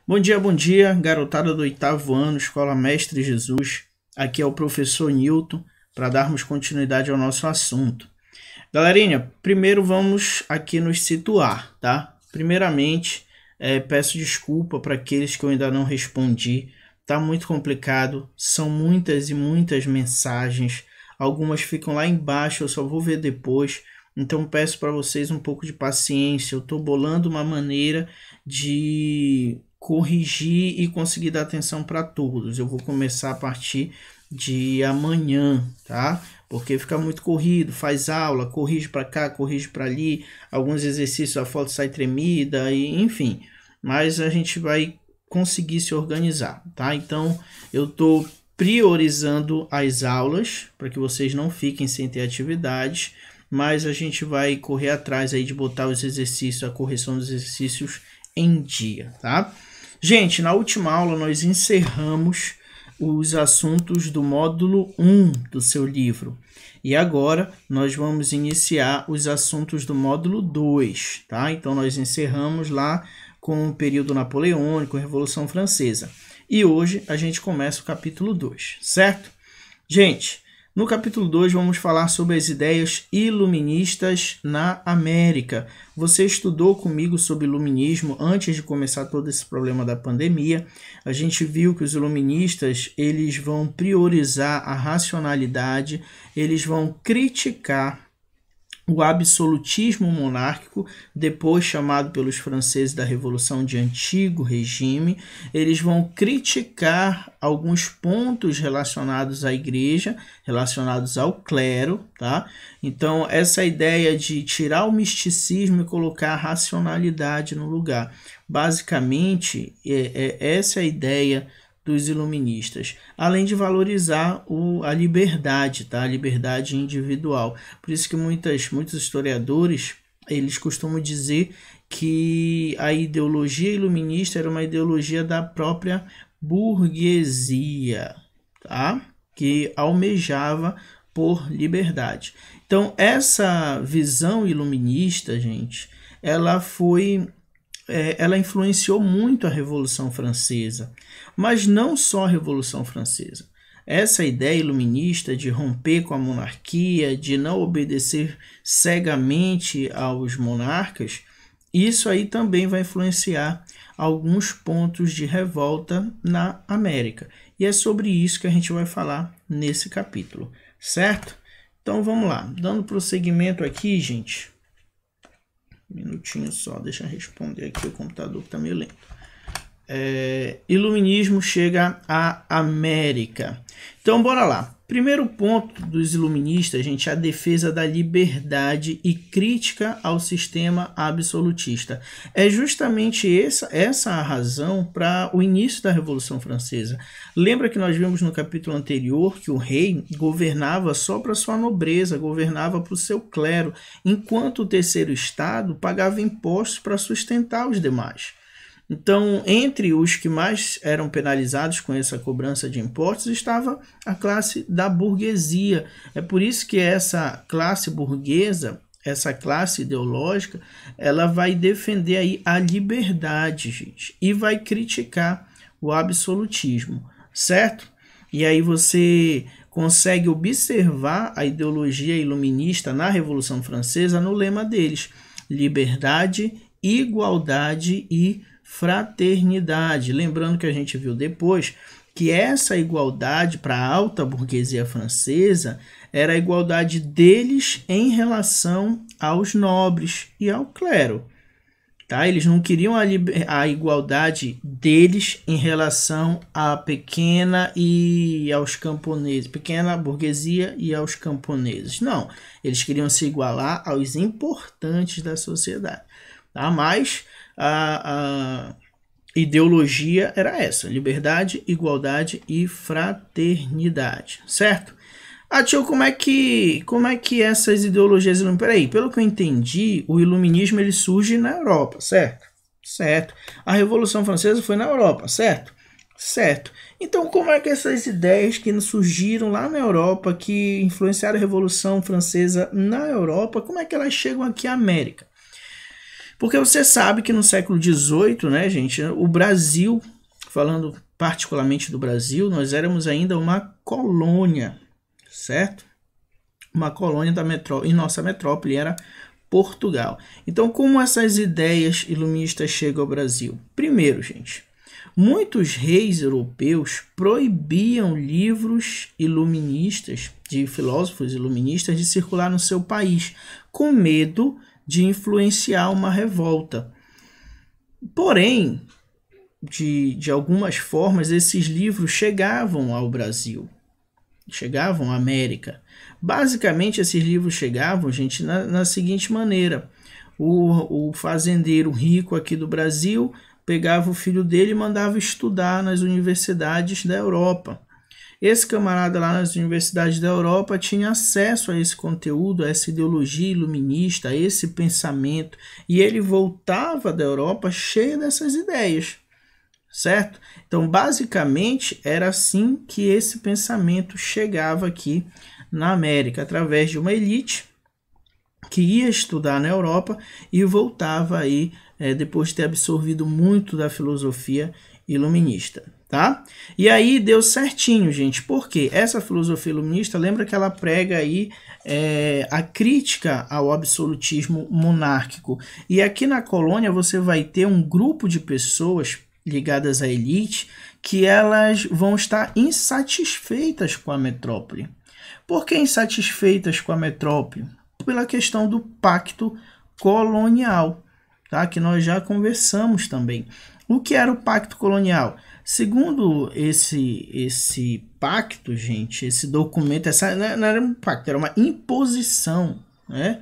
Bom dia, garotada do 8º ano, Escola Mestre Jesus. Aqui é o professor Newton, para darmos continuidade ao nosso assunto. Galerinha, primeiro vamos aqui nos situar, tá? Primeiramente, peço desculpa para aqueles que eu ainda não respondi. Tá muito complicado, são muitas e muitas mensagens. Algumas ficam lá embaixo, eu só vou ver depois. Então peço para vocês um pouco de paciência. Eu estou bolando uma maneira de corrigir e conseguir dar atenção para todos. Eu vou começar a partir de amanhã, tá? Porque fica muito corrido, faz aula, corrige para cá, corrige para ali, alguns exercícios a foto sai tremida, e enfim. Mas a gente vai conseguir se organizar, tá? Então eu estou priorizando as aulas para que vocês não fiquem sem ter atividades, mas a gente vai correr atrás aí de botar os exercícios, a correção dos exercícios em dia, tá? Gente, na última aula nós encerramos os assuntos do módulo 1 do seu livro. E agora nós vamos iniciar os assuntos do módulo 2, tá? Então nós encerramos lá com o período napoleônico, Revolução Francesa. E hoje a gente começa o capítulo 2, certo? Gente, no capítulo 2 vamos falar sobre as ideias iluministas na América. Você estudou comigo sobre iluminismo antes de começar todo esse problema da pandemia. A gente viu que os iluministas eles vão priorizar a racionalidade, eles vão criticar o absolutismo monárquico, depois chamado pelos franceses da Revolução de Antigo Regime. Eles vão criticar alguns pontos relacionados à igreja, relacionados ao clero, tá? Então, essa ideia de tirar o misticismo e colocar a racionalidade no lugar. Basicamente, essa é a ideia dos iluministas, além de valorizar a liberdade, tá? A liberdade individual. Por isso que muitos historiadores eles costumam dizer que a ideologia iluminista era uma ideologia da própria burguesia, tá? Que almejava por liberdade. Então, essa visão iluminista, gente, ela influenciou muito a Revolução Francesa, mas não só a Revolução Francesa. Essa ideia iluminista de romper com a monarquia, de não obedecer cegamente aos monarcas, isso aí também vai influenciar alguns pontos de revolta na América. E é sobre isso que a gente vai falar nesse capítulo, certo? Então vamos lá, dando prosseguimento aqui, gente. Um minutinho só, deixa eu responder aqui, o computador que está meio lento. Iluminismo chega à América. Então, bora lá. Primeiro ponto dos iluministas, gente, é a defesa da liberdade e crítica ao sistema absolutista. É justamente essa a razão para o início da Revolução Francesa. Lembra que nós vimos no capítulo anterior que o rei governava só para sua nobreza, governava para o seu clero, enquanto o terceiro estado pagava impostos para sustentar os demais. Então, entre os que mais eram penalizados com essa cobrança de impostos estava a classe da burguesia. É por isso que essa classe burguesa, essa classe ideológica, ela vai defender aí a liberdade, gente, e vai criticar o absolutismo, certo? E aí você consegue observar a ideologia iluminista na Revolução Francesa no lema deles: liberdade, igualdade e fraternidade. Lembrando que a gente viu depois que essa igualdade para a alta burguesia francesa era a igualdade deles em relação aos nobres e ao clero. Tá? Eles não queriam a igualdade deles em relação à pequena e aos camponeses, pequena burguesia e aos camponeses. Não, eles queriam se igualar aos importantes da sociedade. Tá? Mas a ideologia era essa: liberdade, igualdade e fraternidade, certo? Tio, como é que essas ideologias... Peraí, pelo que eu entendi, o iluminismo ele surge na Europa, certo? Certo. A Revolução Francesa foi na Europa, certo? Certo. Então, como é que essas ideias que surgiram lá na Europa, que influenciaram a Revolução Francesa na Europa, como é que elas chegam aqui à América? Porque você sabe que no século XVIII, né, gente, o Brasil, falando particularmente do Brasil, nós éramos ainda uma colônia, certo? Uma colônia da metrópole, e nossa metrópole era Portugal. Então, como essas ideias iluministas chegam ao Brasil? Primeiro, gente, muitos reis europeus proibiam livros iluministas, de filósofos iluministas, de circular no seu país, com medo de influenciar uma revolta. Porém, de algumas formas, esses livros chegavam ao Brasil, chegavam à América. Basicamente, esses livros chegavam, gente, na seguinte maneira. O fazendeiro rico aqui do Brasil pegava o filho dele e mandava estudar nas universidades da Europa. Esse camarada lá nas universidades da Europa tinha acesso a esse conteúdo, a essa ideologia iluminista, a esse pensamento, e ele voltava da Europa cheio dessas ideias, certo? Então, basicamente, era assim que esse pensamento chegava aqui na América, através de uma elite que ia estudar na Europa e voltava aí depois de ter absorvido muito da filosofia iluminista, tá? E aí deu certinho, gente, porque essa filosofia iluminista, lembra que ela prega aí a crítica ao absolutismo monárquico. E aqui na colônia você vai ter um grupo de pessoas ligadas à elite que elas vão estar insatisfeitas com a metrópole. Por que insatisfeitas com a metrópole? Pela questão do pacto colonial, tá? Que nós já conversamos também. O que era o pacto colonial? Segundo esse pacto, gente, esse documento, não era um pacto, era uma imposição, né?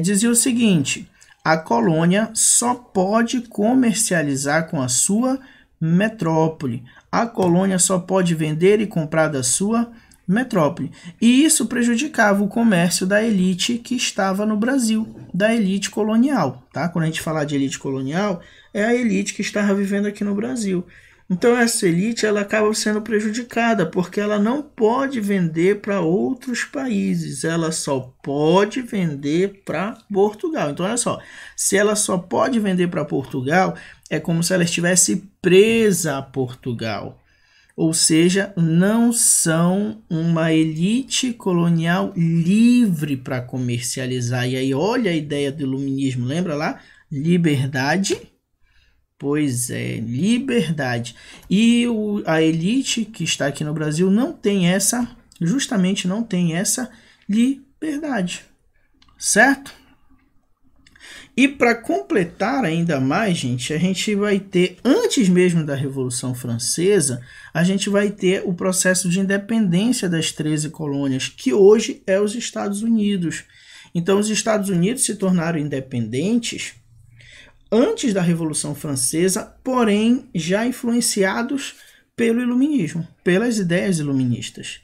Dizia o seguinte: a colônia só pode comercializar com a sua metrópole. A colônia só pode vender e comprar da sua metrópole. E isso prejudicava o comércio da elite que estava no Brasil, da elite colonial, tá? Quando a gente falar de elite colonial, é a elite que estava vivendo aqui no Brasil. Então essa elite ela acaba sendo prejudicada porque ela não pode vender para outros países, ela só pode vender para Portugal. Então olha só, se ela só pode vender para Portugal, é como se ela estivesse presa a Portugal. Ou seja, não são uma elite colonial livre para comercializar. E aí olha a ideia do iluminismo, lembra lá? Liberdade. Pois é, liberdade. E a elite que está aqui no Brasil não tem justamente não tem essa liberdade, certo? E para completar ainda mais, gente, a gente vai ter, antes mesmo da Revolução Francesa, a gente vai ter o processo de independência das 13 colônias, que hoje é os Estados Unidos. Então, os Estados Unidos se tornaram independentes antes da Revolução Francesa, porém já influenciados pelo iluminismo, pelas ideias iluministas,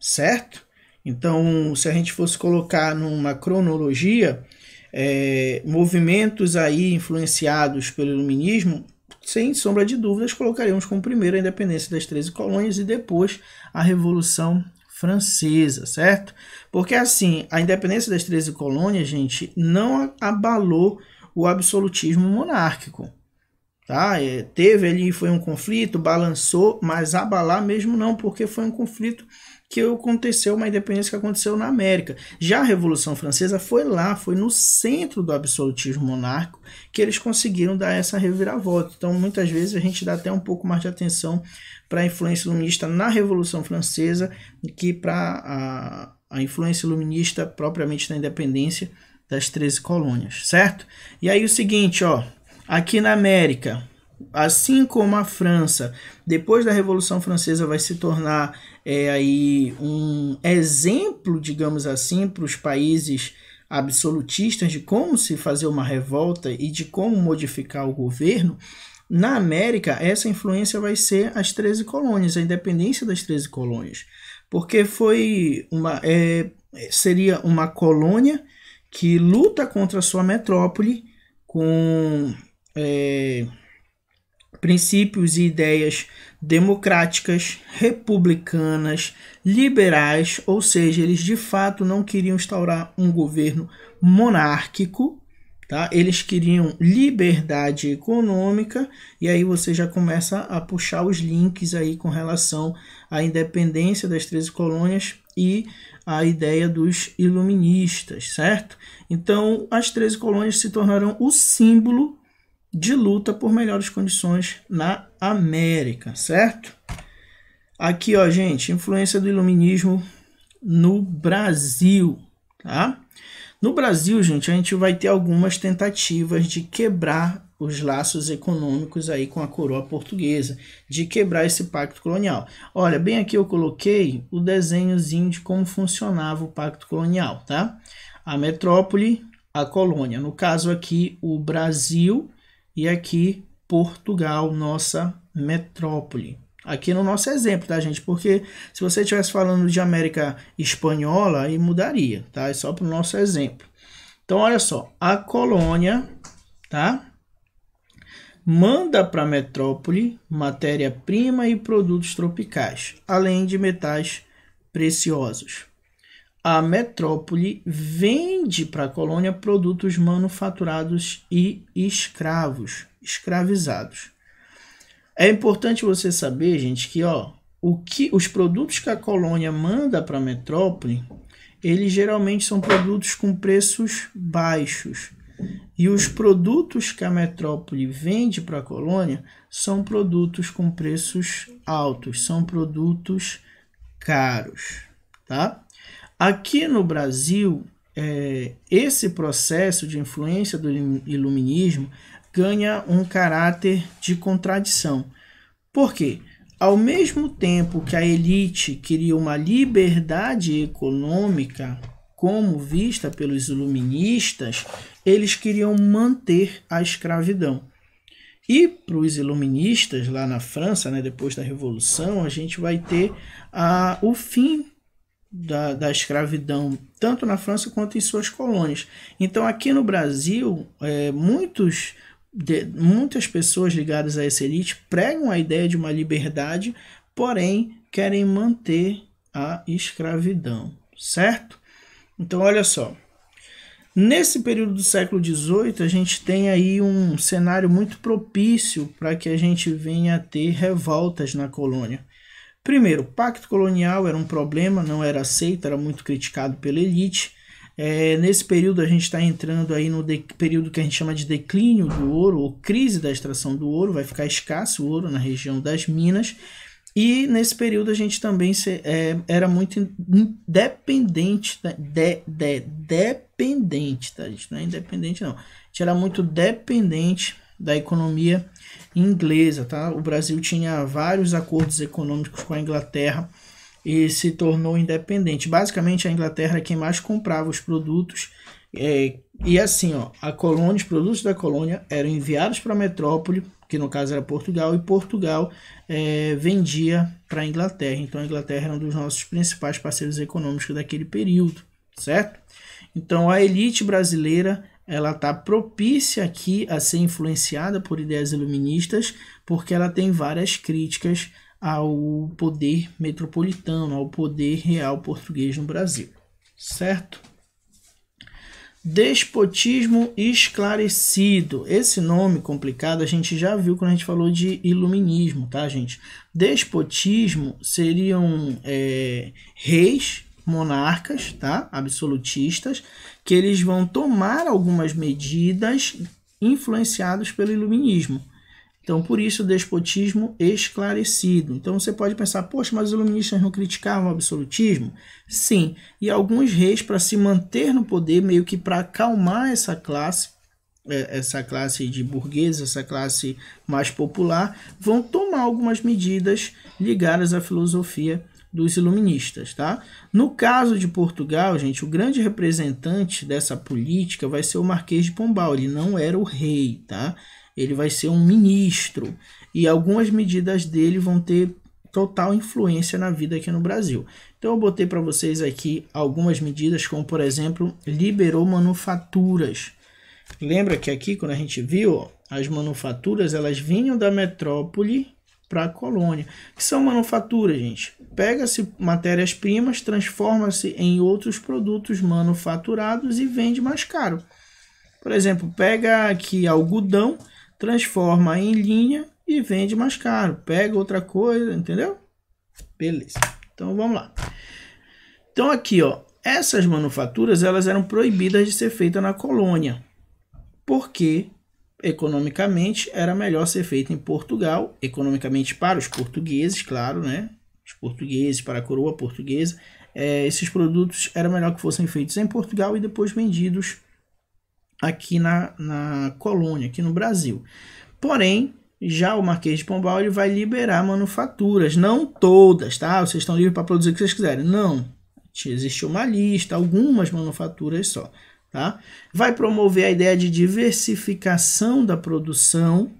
certo? Então, se a gente fosse colocar numa cronologia, movimentos aí influenciados pelo iluminismo, sem sombra de dúvidas, colocaríamos como primeiro a independência das 13 colônias e depois a Revolução Francesa, certo? Porque assim, a independência das 13 colônias, gente, não abalou o absolutismo monárquico, tá? Teve ali, foi um conflito, balançou, mas abalar mesmo não, porque foi um conflito que aconteceu, uma independência que aconteceu na América. Já a Revolução Francesa foi lá, foi no centro do absolutismo monárquico que eles conseguiram dar essa reviravolta. Então, muitas vezes a gente dá até um pouco mais de atenção para a influência iluminista na Revolução Francesa que para a influência iluminista propriamente na independência das 13 colônias, certo? E aí o seguinte, ó, aqui na América, assim como a França, depois da Revolução Francesa vai se tornar aí um exemplo, digamos assim, para os países absolutistas de como se fazer uma revolta e de como modificar o governo, na América essa influência vai ser as 13 colônias, a independência das 13 colônias, porque seria uma colônia que luta contra a sua metrópole com princípios e ideias democráticas, republicanas, liberais, ou seja, eles de fato não queriam instaurar um governo monárquico, tá? Eles queriam liberdade econômica, e aí você já começa a puxar os links aí com relação à independência das 13 colônias e a ideia dos iluministas, certo? Então, as 13 colônias se tornaram o símbolo de luta por melhores condições na América, certo? Aqui, ó, gente, influência do iluminismo no Brasil, tá? No Brasil, gente, a gente vai ter algumas tentativas de quebrar os laços econômicos aí com a coroa portuguesa, de quebrar esse pacto colonial. Olha, bem aqui eu coloquei o desenhozinho de como funcionava o pacto colonial, tá? A metrópole, a colônia. No caso aqui, o Brasil e aqui Portugal, nossa metrópole. Aqui no nosso exemplo, tá, gente? Porque se você estivesse falando de América Espanhola, aí mudaria, tá? É só para o nosso exemplo. Então, olha só. A colônia, tá? Manda para a metrópole matéria-prima e produtos tropicais, além de metais preciosos. A metrópole vende para a colônia produtos manufaturados e escravizados. É importante você saber, gente, que os produtos que a colônia manda para a metrópole, eles geralmente são produtos com preços baixos. E os produtos que a metrópole vende para a colônia são produtos com preços altos, são produtos caros, tá? Aqui no Brasil, esse processo de influência do iluminismo ganha um caráter de contradição. Por quê? Ao mesmo tempo que a elite queria uma liberdade econômica, como vista pelos iluministas, eles queriam manter a escravidão. E para os iluministas, lá na França, né, depois da Revolução, a gente vai ter o fim da escravidão, tanto na França quanto em suas colônias. Então, aqui no Brasil, muitas pessoas ligadas a essa elite pregam a ideia de uma liberdade, porém querem manter a escravidão, certo? Então, olha só. Nesse período do século XVIII, a gente tem aí um cenário muito propício para que a gente venha a ter revoltas na colônia. Primeiro, o pacto colonial era um problema, não era aceito, era muito criticado pela elite. Nesse período a gente está entrando aí no período que a gente chama de declínio do ouro, ou crise da extração do ouro, vai ficar escasso o ouro na região das minas. E nesse período a gente também era muito dependente, dependente, tá? A gente não é independente não, a gente era muito dependente da economia inglesa, tá? O Brasil tinha vários acordos econômicos com a Inglaterra e se tornou independente. Basicamente a Inglaterra é quem mais comprava os produtos, e assim, os produtos da colônia eram enviados para a metrópole, que no caso era Portugal, e Portugal vendia para a Inglaterra. Então a Inglaterra era um dos nossos principais parceiros econômicos daquele período, certo? Então a elite brasileira ela está propícia aqui a ser influenciada por ideias iluministas, porque ela tem várias críticas ao poder metropolitano, ao poder real português no Brasil, certo? Despotismo esclarecido. Esse nome complicado a gente já viu quando a gente falou de iluminismo, tá, gente? Despotismo seriam reis, monarcas, tá? Absolutistas, que eles vão tomar algumas medidas influenciados pelo iluminismo. Então, por isso, o despotismo esclarecido. Então, você pode pensar, poxa, mas os iluministas não criticavam o absolutismo? Sim, e alguns reis, para se manter no poder, meio que para acalmar essa classe de burgueses, essa classe mais popular, vão tomar algumas medidas ligadas à filosofia dos iluministas, tá? No caso de Portugal, gente, o grande representante dessa política vai ser o Marquês de Pombal. Ele não era o rei, tá? Ele vai ser um ministro, e algumas medidas dele vão ter total influência na vida aqui no Brasil. Então eu botei para vocês aqui algumas medidas, como por exemplo, liberou manufaturas. Lembra que aqui quando a gente viu, as manufaturas elas vinham da metrópole para a colônia. O que são manufaturas, gente? Pega-se matérias-primas, transforma-se em outros produtos manufaturados e vende mais caro. Por exemplo, pega aqui algodão, transforma em linha e vende mais caro. Pega outra coisa, entendeu? Beleza. Então vamos lá. Então aqui, ó, essas manufaturas elas eram proibidas de ser feitas na colônia, porque economicamente era melhor ser feita em Portugal, economicamente para os portugueses, claro, né? Os portugueses, para a coroa portuguesa, esses produtos era melhor que fossem feitos em Portugal e depois vendidos aqui na colônia, aqui no Brasil. Porém, já o Marquês de Pombal ele vai liberar manufaturas, não todas, tá? Vocês estão livres para produzir o que vocês quiserem. Não, existe uma lista, algumas manufaturas só, tá? Vai promover a ideia de diversificação da produção,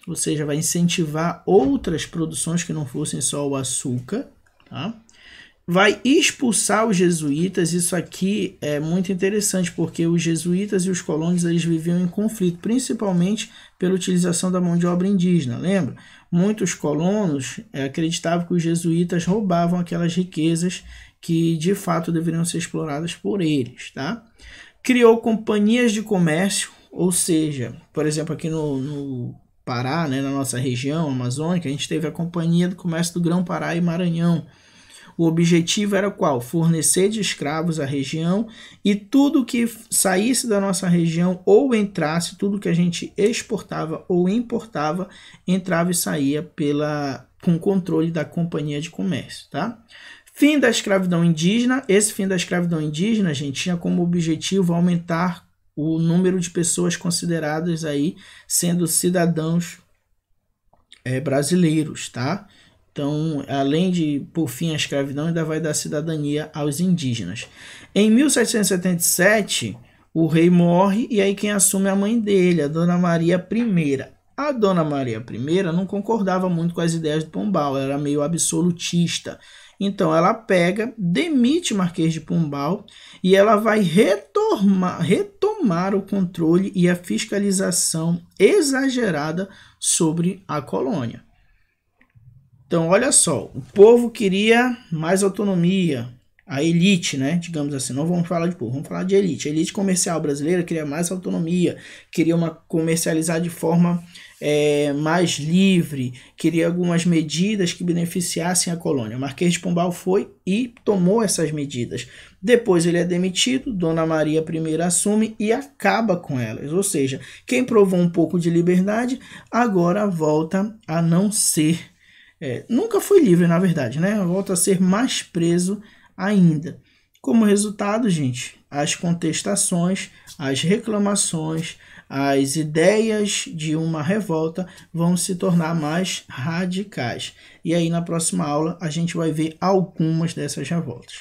ou seja, vai incentivar outras produções que não fossem só o açúcar, tá? Vai expulsar os jesuítas. Isso aqui é muito interessante, porque os jesuítas e os colonos eles viviam em conflito, principalmente pela utilização da mão de obra indígena, lembra? Muitos colonos acreditavam que os jesuítas roubavam aquelas riquezas que de fato deveriam ser exploradas por eles, tá? Criou companhias de comércio, ou seja, por exemplo, aqui no Pará, né, na nossa região amazônica, a gente teve a Companhia do Comércio do Grão-Pará e Maranhão. O objetivo era qual? Fornecer de escravos à região, e tudo que saísse da nossa região ou entrasse, tudo que a gente exportava ou importava, entrava e saía com controle da Companhia de Comércio, tá? Fim da escravidão indígena. Esse fim da escravidão indígena, gente, tinha como objetivo aumentar o número de pessoas consideradas aí sendo cidadãos brasileiros, tá? Então, além de por fim a escravidão, ainda vai dar cidadania aos indígenas. Em 1777, o rei morre e aí quem assume é a mãe dele, a Dona Maria I. A Dona Maria I não concordava muito com as ideias de Pombal, ela era meio absolutista. Então, ela demite Marquês de Pombal e ela vai retomar o controle e a fiscalização exagerada sobre a colônia. Então, olha só, o povo queria mais autonomia, a elite, né? Digamos assim, não vamos falar de povo, vamos falar de elite. A elite comercial brasileira queria mais autonomia, queria comercializar de forma mais livre, queria algumas medidas que beneficiassem a colônia. Marquês de Pombal foi e tomou essas medidas. Depois ele é demitido, Dona Maria I assume e acaba com elas. Ou seja, quem provou um pouco de liberdade, agora volta a não ser... nunca foi livre, na verdade, né? Volta a ser mais preso ainda. Como resultado, gente, as contestações, as reclamações, as ideias de uma revolta vão se tornar mais radicais. E aí, na próxima aula, a gente vai ver algumas dessas revoltas.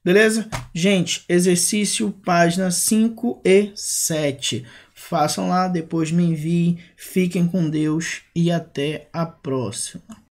Beleza? Gente, exercício página 5 e 7. Façam lá, depois me enviem. Fiquem com Deus e até a próxima.